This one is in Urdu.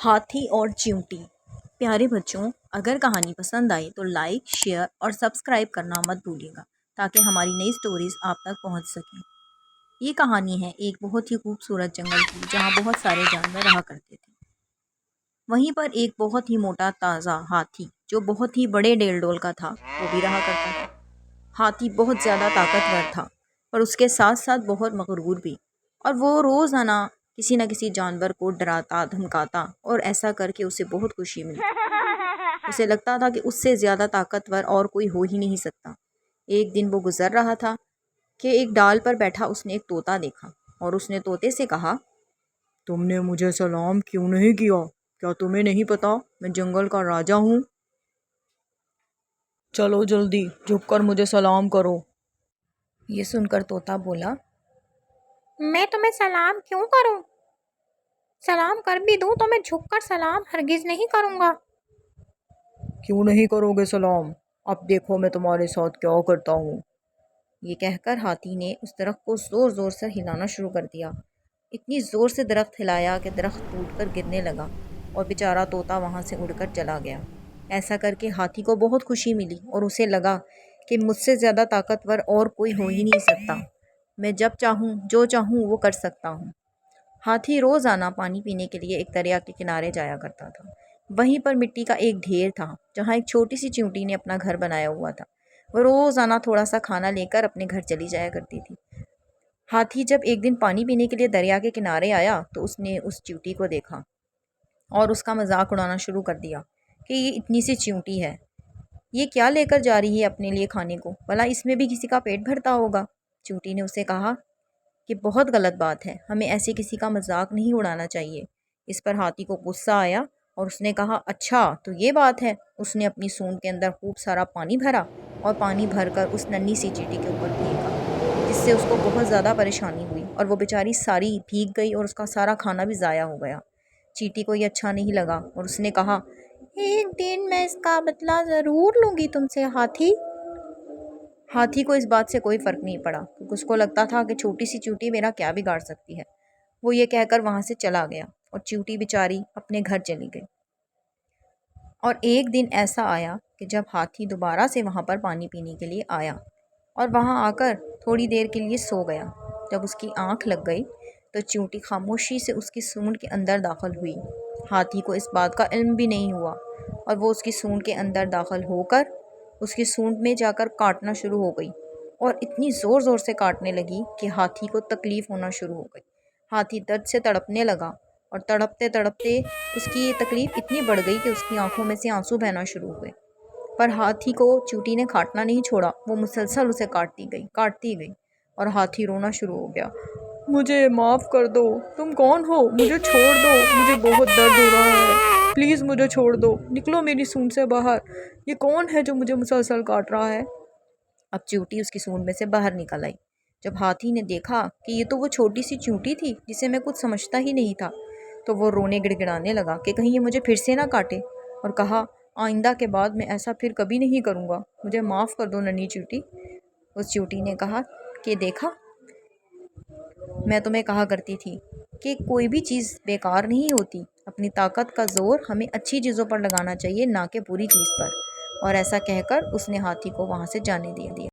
ہاتھی اور چیونٹی۔ پیارے بچوں، اگر کہانی پسند آئے تو لائک، شیئر اور سبسکرائب کرنا مت بھولیے گا تاکہ ہماری نئی سٹوریز آپ تک پہنچ سکیں۔ یہ کہانی ہے ایک بہت ہی خوبصورت جنگل کی جہاں بہت سارے جانور رہا کرتے تھے۔ وہیں پر ایک بہت ہی موٹا تازہ ہاتھی جو بہت ہی بڑے ڈیل ڈول کا تھا وہ بھی رہا کرتا تھا۔ ہاتھی بہت زیادہ طاقتور تھا اور اس کے ساتھ ساتھ بہت مغرور بھی، اور وہ روزانہ کسی نہ کسی جانور کو ڈراتا دھمکاتا اور ایسا کر کے اسے بہت خوشی ملتی۔ اسے لگتا تھا کہ اس سے زیادہ طاقتور اور کوئی ہو ہی نہیں سکتا۔ ایک دن وہ گزر رہا تھا کہ ایک ڈال پر بیٹھا اس نے ایک طوطا دیکھا اور اس نے طوطے سے کہا، تم نے مجھے سلام کیوں نہیں کیا؟ کیا تمہیں نہیں پتا میں جنگل کا راجا ہوں؟ چلو جلدی جھک کر مجھے سلام کرو۔ یہ سن کر طوطا بولا، میں تمہیں سلام کیوں کروں؟ سلام کر بھی دوں تو میں جھک کر سلام ہرگز نہیں کروں گا۔ کیوں نہیں کرو گے سلام؟ اب دیکھو میں تمہارے ساتھ کیا کرتا ہوں۔ یہ کہہ کر ہاتھی نے اس درخت کو زور زور سے ہلانا شروع کر دیا۔ اتنی زور سے درخت ہلایا کہ درخت ٹوٹ کر گرنے لگا اور بیچارہ طوطا وہاں سے اڑ کر چلا گیا۔ ایسا کر کے ہاتھی کو بہت خوشی ملی اور اسے لگا کہ مجھ سے زیادہ طاقتور اور کوئی ہو ہی نہیں سکتا۔ میں جب چاہوں جو چاہوں وہ کر سکتا ہوں۔ ہاتھی روزانہ پانی پینے کے لیے ایک دریا کے کنارے جایا کرتا تھا۔ وہیں پر مٹی کا ایک ڈھیر تھا جہاں ایک چھوٹی سی چیونٹی نے اپنا گھر بنایا ہوا تھا۔ وہ روزانہ تھوڑا سا کھانا لے کر اپنے گھر چلی جایا کرتی تھی۔ ہاتھی جب ایک دن پانی پینے کے لیے دریا کے کنارے آیا تو اس نے اس چیونٹی کو دیکھا اور اس کا مذاق اڑانا شروع کر دیا کہ یہ اتنی سی چیونٹی ہے، یہ کیا لے کر جا رہی ہے اپنے لیے کھانے کو؟ بھلا اس میں بھی کسی کا پیٹ بھرتا ہوگا؟ چیونٹی نے اسے کہا کہ بہت غلط بات ہے، ہمیں ایسے کسی کا مذاق نہیں اڑانا چاہیے۔ اس پر ہاتھی کو غصہ آیا اور اس نے کہا، اچھا تو یہ بات ہے۔ اس نے اپنی سونڈ کے اندر خوب سارا پانی بھرا اور پانی بھر کر اس ننھی سی چیونٹی کے اوپر پھینکا، جس سے اس کو بہت زیادہ پریشانی ہوئی اور وہ بیچاری ساری بھیگ گئی اور اس کا سارا کھانا بھی ضائع ہو گیا۔ چیونٹی کو یہ اچھا نہیں لگا اور اس نے کہا، ایک دن میں اس کا بدلہ ضرور لوں گی تم سے ہاتھی۔ ہاتھی کو اس بات سے کوئی فرق نہیں پڑا کیونکہ اس کو لگتا تھا کہ چھوٹی سی چیونٹی میرا کیا بگاڑ سکتی ہے۔ وہ یہ کہہ کر وہاں سے چلا گیا اور چیونٹی بیچاری اپنے گھر چلی گئی۔ اور ایک دن ایسا آیا کہ جب ہاتھی دوبارہ سے وہاں پر پانی پینے کے لیے آیا اور وہاں آ کر تھوڑی دیر کے لیے سو گیا۔ جب اس کی آنکھ لگ گئی تو چیونٹی خاموشی سے اس کی سونڈ کے اندر داخل ہوئی۔ ہاتھی کو اس بات کا علم بھی نہیں ہوا اور وہ اس کی سونڈ کے اندر داخل ہو کر اس کی سونڈ میں جا کر کاٹنا شروع ہو گئی اور اتنی زور زور سے کاٹنے لگی کہ ہاتھی کو تکلیف ہونا شروع ہو گئی۔ ہاتھی درد سے تڑپنے لگا اور تڑپتے تڑپتے اس کی یہ تکلیف اتنی بڑھ گئی کہ اس کی آنکھوں میں سے آنسو بہنا شروع ہوئے۔ پر ہاتھی کو چیونٹی نے کاٹنا نہیں چھوڑا، وہ مسلسل اسے کاٹتی گئی اور ہاتھی رونا شروع ہو گیا، مجھے معاف کر دو، تم کون ہو؟ مجھے چھوڑ دو، مجھے بہت درد ہو رہا ہے، پلیز مجھے چھوڑ دو، نکلو میری سونڈ سے باہر، یہ کون ہے جو مجھے مسلسل کاٹ رہا ہے؟ اب چیونٹی اس کی سونڈ میں سے باہر نکل آئی۔ جب ہاتھی نے دیکھا کہ یہ تو وہ چھوٹی سی چیونٹی تھی جسے میں کچھ سمجھتا ہی نہیں تھا تو وہ رونے گڑ گڑانے لگا کہ کہیں یہ مجھے پھر سے نہ کاٹے، اور کہا، آئندہ کے بعد میں ایسا پھر کبھی نہیں کروں گا، مجھے معاف کر دو ننھی چیونٹی۔ اس چیونٹی نے کہا کہ دیکھا، میں تمہیں کہا کرتی تھی کہ کوئی بھی چیز بیکار نہیں ہوتی، اپنی طاقت کا زور ہمیں اچھی چیزوں پر لگانا چاہیے نہ کہ بری چیز پر۔ اور ایسا کہہ کر اس نے ہاتھی کو وہاں سے جانے دیا۔